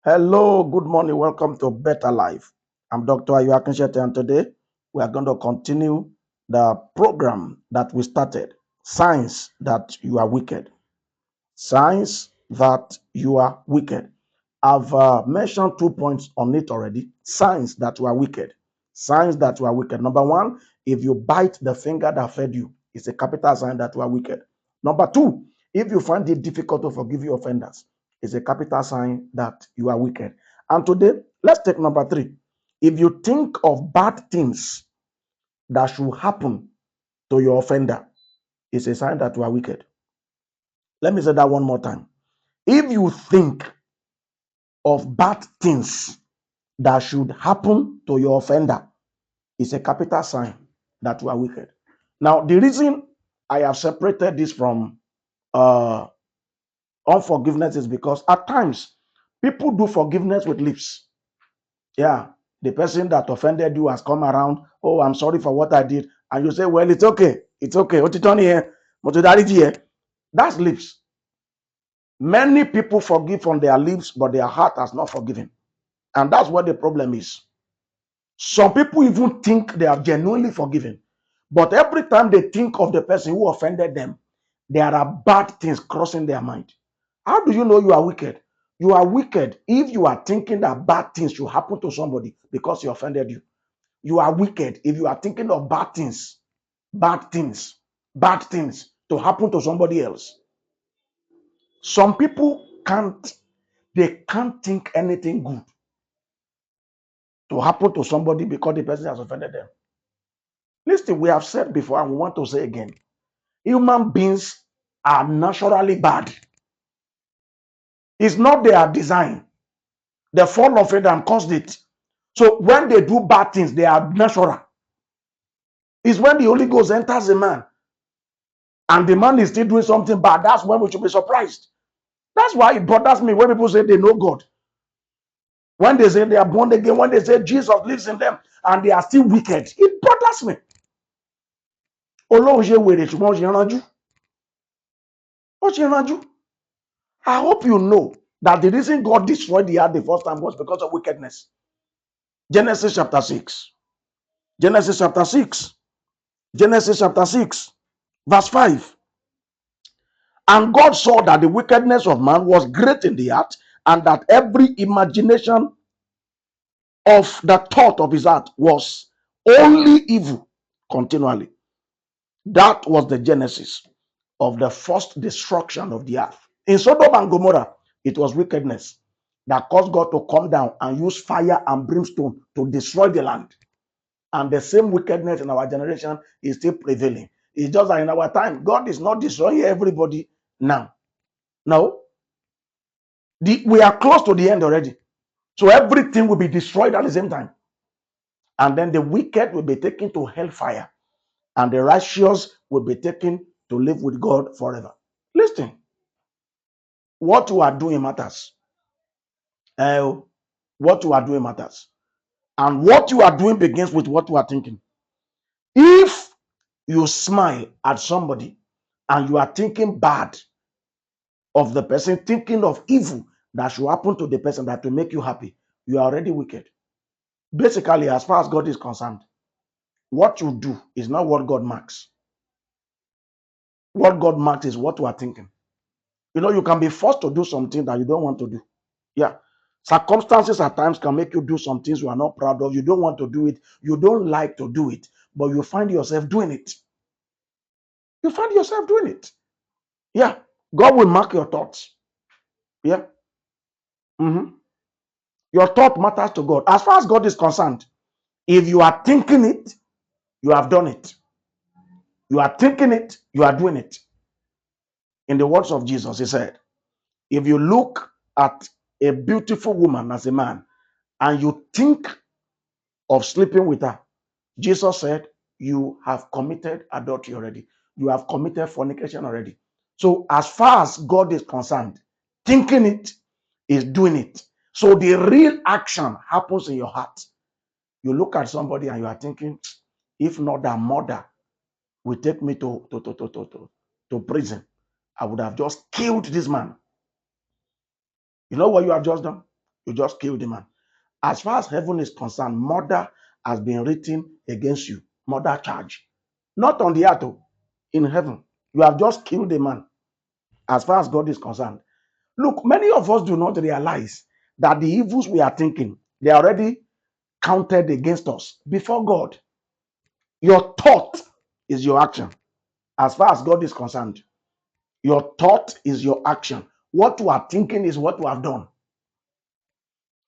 Hello, good morning. Welcome to Better Life. I'm Dr. Ayu Akinshete, and today we are going to continue the program that we started. Signs that you are wicked. Signs that you are wicked. I've mentioned 2 points on it already. Signs that you are wicked. Signs that you are wicked. Number one, if you bite the finger that fed you, it's a capital sign that you are wicked. Number two, if you find it difficult to forgive your offenders, it's a capital sign that you are wicked. And today, let's take number three. If you think of bad things that should happen to your offender, it's a sign that you are wicked. Let me say that one more time. If you think of bad things that should happen to your offender, it's a capital sign that you are wicked. Now, the reason I have separated this from uh, unforgiveness is because at times people do forgiveness with lips. Yeah, the person that offended you has come around. Oh, I'm sorry for what I did, and you say, "Well, it's okay, it's okay." What you done here? What you done here? That's lips. Many people forgive from their lips, but their heart has not forgiven, and that's what the problem is. Some people even think they are genuinely forgiven, but every time they think of the person who offended them, there are bad things crossing their mind. How do you know you are wicked? You are wicked if you are thinking that bad things should happen to somebody because he offended you. You are wicked if you are thinking of bad things, bad things to happen to somebody else. Some people can't think anything good to happen to somebody because the person has offended them. Listen, we have said before and we want to say again, human beings are naturally bad. It's not their design. The fall of Adam caused it. So when they do bad things, they are natural. It's when the Holy Ghost enters a man and the man is still doing something bad. That's when we should be surprised. That's why it bothers me when people say they know God. When they say they are born again, when they say Jesus lives in them and they are still wicked, it bothers me. I hope you know that the reason God destroyed the earth the first time was because of wickedness. Genesis chapter 6. Genesis chapter 6. Genesis chapter 6, verse 5. And God saw that the wickedness of man was great in the earth, and that every imagination of the thought of his heart was only evil continually. That was the genesis of the first destruction of the earth. In Sodom and Gomorrah, it was wickedness that caused God to come down and use fire and brimstone to destroy the land. And the same wickedness in our generation is still prevailing. It's just that in our time, God is not destroying everybody now. No, we are close to the end already. So everything will be destroyed at the same time. And then the wicked will be taken to hellfire, and the righteous will be taken to live with God forever. Listen, what you are doing matters. Uh, what you are doing matters. And what you are doing begins with what you are thinking. If you smile at somebody and you are thinking bad of the person, thinking of evil that should happen to the person that will make you happy, you are already wicked. Basically, as far as God is concerned, what you do is not what God marks. What God marks is what you are thinking. You know, you can be forced to do something that you don't want to do. Yeah. Circumstances at times can make you do some things you are not proud of. You don't want to do it. You don't like to do it, but you find yourself doing it. You find yourself doing it. Yeah. God will mark your thoughts. Yeah. Mhm. Your thought matters to God. As far as God is concerned, if you are thinking it, you have done it. You are thinking it, you are doing it. In the words of Jesus, he said, if you look at a beautiful woman as a man and you think of sleeping with her, Jesus said, you have committed adultery already. You have committed fornication already. So, as far as God is concerned, thinking it is doing it. So, the real action happens in your heart. You look at somebody and you are thinking, if not that murder will take me to prison, I would have just killed this man. You know what you have just done? You just killed the man. As far as heaven is concerned, murder has been written against you. Murder charge. Not on the earth, oh, in heaven. You have just killed a man. As far as God is concerned. Look, many of us do not realize that the evils we are thinking, they are already counted against us before God. Your thought is your action. As far as God is concerned, your thought is your action. What you are thinking is what you have done.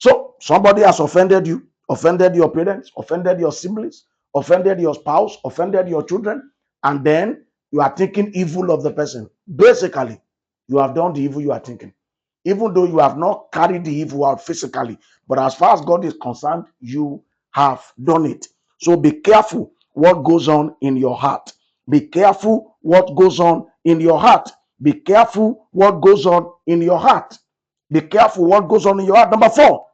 So somebody has offended you, offended your parents, offended your siblings, offended your spouse, offended your children, and then you are thinking evil of the person. Basically, you have done the evil you are thinking. Even though you have not carried the evil out physically, but as far as God is concerned, you have done it. So be careful what goes on in your heart. Be careful what goes on in your heart. Be careful what goes on in your heart. Be careful what goes on in your heart. Number 4,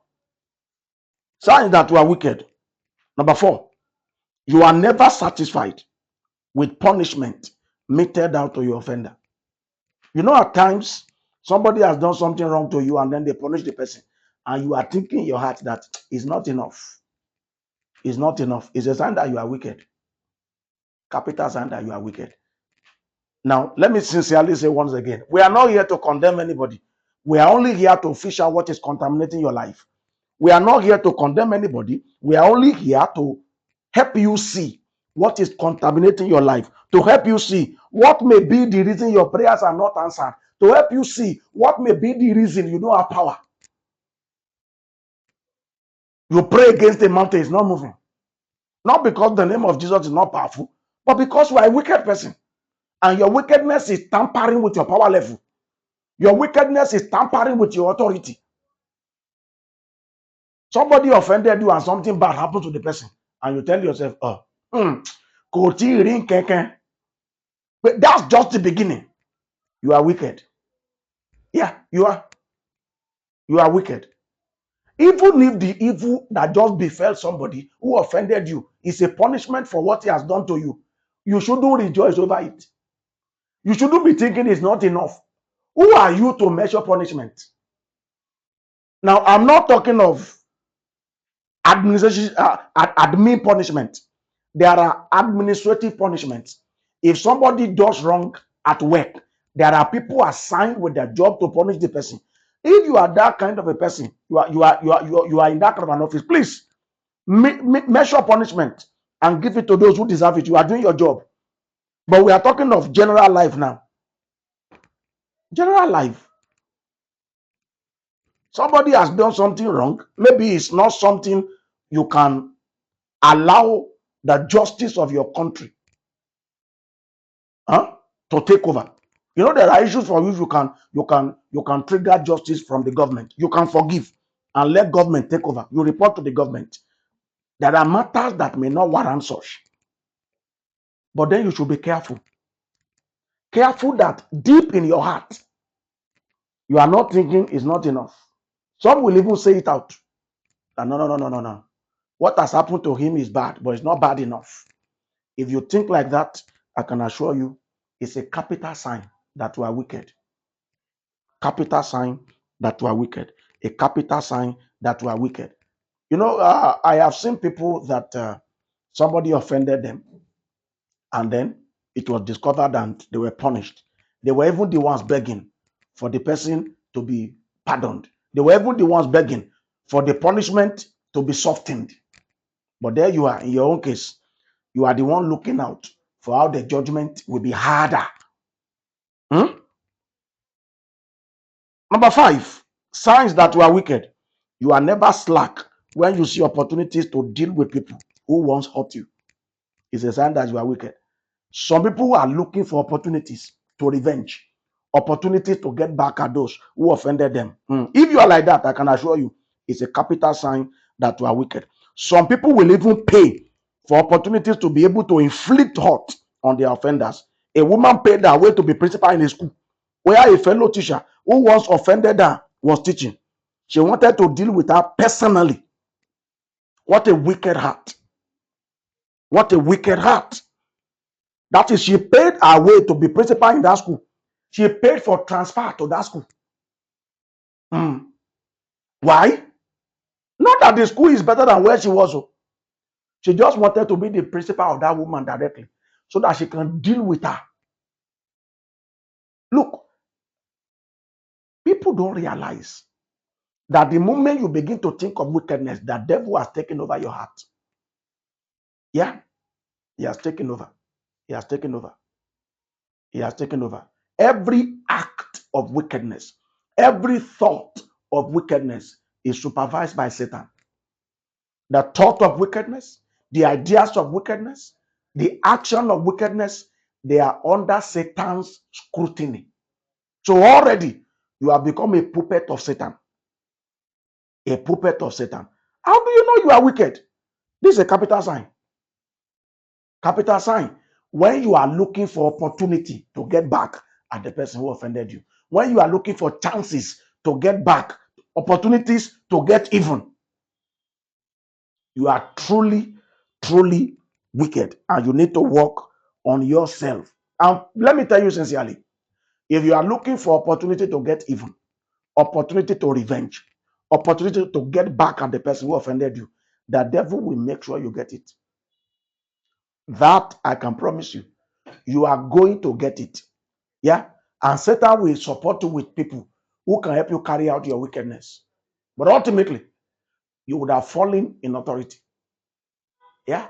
signs that you are wicked. Number 4, you are never satisfied with punishment meted out to your offender. You know, at times, somebody has done something wrong to you and then they punish the person. And you are thinking in your heart that it's not enough. It's not enough. It's a sign that you are wicked. Capital sign that you are wicked. Now, let me sincerely say once again, we are not here to condemn anybody. We are only here to fish out what is contaminating your life. We are not here to condemn anybody. We are only here to help you see what is contaminating your life, to help you see what may be the reason your prayers are not answered, to help you see what may be the reason you don't have power. You pray against the mountain, it's not moving. Not because the name of Jesus is not powerful, but because you are a wicked person. And your wickedness is tampering with your power level. Your wickedness is tampering with your authority. Somebody offended you and something bad happened to the person. And you tell yourself, oh, but that's just the beginning. You are wicked. Yeah, you are. You are wicked. Even if the evil that just befell somebody who offended you is a punishment for what he has done to you, you shouldn't rejoice over it. You shouldn't be thinking it's not enough. Who are you to measure punishment? Now, I'm not talking of administration, admin punishment. There are administrative punishments. If somebody does wrong at work, there are people assigned with their job to punish the person. If you are that kind of a person, you are in that kind of an office, please measure punishment and give it to those who deserve it. You are doing your job. But we are talking of general life now. General life. Somebody has done something wrong. Maybe it's not something you can allow the justice of your country to take over. You know, there are issues for which you can trigger justice from the government. You can forgive and let government take over. You report to the government. There are matters that may not warrant such. But then you should be careful. Careful that deep in your heart, you are not thinking it's not enough. Some will even say it out. No. What has happened to him is bad, but it's not bad enough. If you think like that, I can assure you, it's a capital sign that you are wicked. Capital sign that you are wicked. A capital sign that you are wicked. You know, I have seen people that somebody offended them and then it was discovered and they were punished. They were even the ones begging for the person to be pardoned. They were even the ones begging for the punishment to be softened. But there you are, in your own case, you are the one looking out for how the judgment will be harder. Number 5, signs that you are wicked. You are never slack when you see opportunities to deal with people who once hurt you. It's a sign that you are wicked. Some people are looking for opportunities to revenge, opportunities to get back at those who offended them. If you are like that, I can assure you, it's a capital sign that you are wicked. Some people will even pay for opportunities to be able to inflict hurt on their offenders. A woman paid her way to be principal in a school where a fellow teacher who once offended her was teaching. She wanted to deal with her personally. What a wicked heart. What a wicked heart. That is, she paid her way to be principal in that school. She paid for transfer to that school. Why? Not that the school is better than where she was. Oh. She just wanted to be the principal of that woman directly so that she can deal with her. Look, people don't realize that the moment you begin to think of wickedness, the devil has taken over your heart. Yeah, he has taken over. He has taken over. He has taken over. Every act of wickedness, every thought of wickedness is supervised by Satan. The thought of wickedness, the ideas of wickedness, the action of wickedness, they are under Satan's scrutiny. So already you have become a puppet of Satan. A puppet of Satan. How do you know you are wicked? This is a capital sign. Capital sign. When you are looking for opportunity to get back at the person who offended you, when you are looking for chances to get back, opportunities to get even, you are truly, truly wicked and you need to work on yourself. And let me tell you sincerely, if you are looking for opportunity to get even, opportunity to revenge, opportunity to get back at the person who offended you, the devil will make sure you get it. That I can promise you. You are going to get it. Yeah. And Satan will support you with people who can help you carry out your wickedness. But ultimately, you would have fallen in authority. Yeah.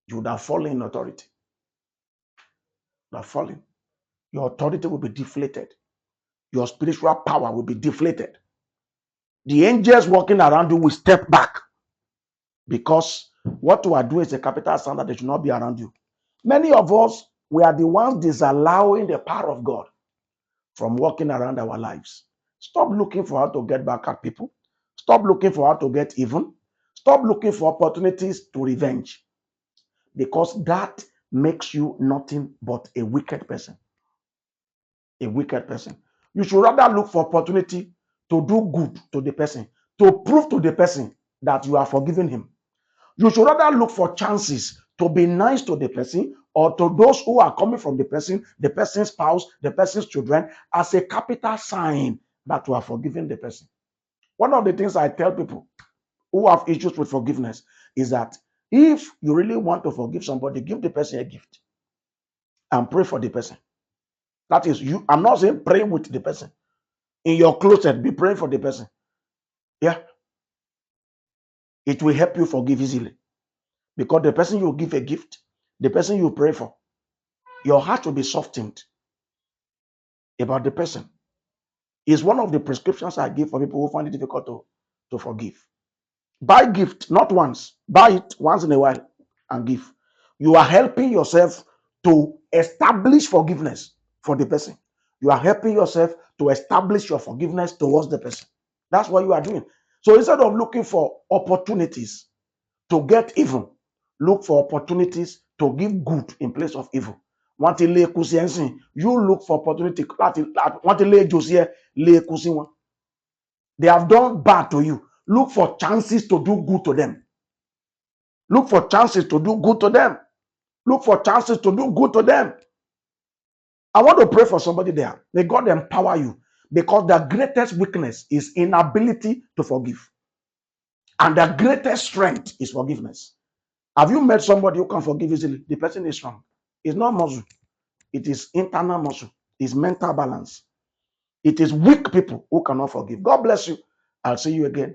You would have fallen in authority. You would have fallen. Your authority will be deflated. Your spiritual power will be deflated. The angels walking around you will step back because what you are doing is a capital sign that they should not be around you. Many of us, we are the ones disallowing the power of God from walking around our lives. Stop looking for how to get back at people. Stop looking for how to get even. Stop looking for opportunities to revenge because that makes you nothing but a wicked person. A wicked person. You should rather look for opportunity to do good to the person, to prove to the person that you are forgiving him. You should rather look for chances to be nice to the person or to those who are coming from the person's spouse, the person's children, as a capital sign that you are forgiving the person. One of the things I tell people who have issues with forgiveness is that if you really want to forgive somebody, give the person a gift and pray for the person. That is, you. I'm not saying pray with the person. In your closet, be praying for the person. Yeah, it will help you forgive easily because the person you give a gift, the person you pray for, your heart will be softened about the person. Is one of the prescriptions I give for people who find it difficult to forgive. Buy gift, not once. Buy it once in a while and give. You are helping yourself to establish forgiveness for the person. You are helping yourself to establish your forgiveness towards the person. That's what you are doing. So instead of looking for opportunities to get even, look for opportunities to give good in place of evil. Want to lay kusi, you look for opportunity. Want to lay Josie, lay kusi one. They have done bad to you. Look for chances to do good to them. Look for chances to do good to them. Look for chances to do good to them. I want to pray for somebody there. May God empower you because the greatest weakness is inability to forgive. And the greatest strength is forgiveness. Have you met somebody who can forgive easily? The person is strong. It's not muscle. It is internal muscle. It's mental balance. It is weak people who cannot forgive. God bless you. I'll see you again.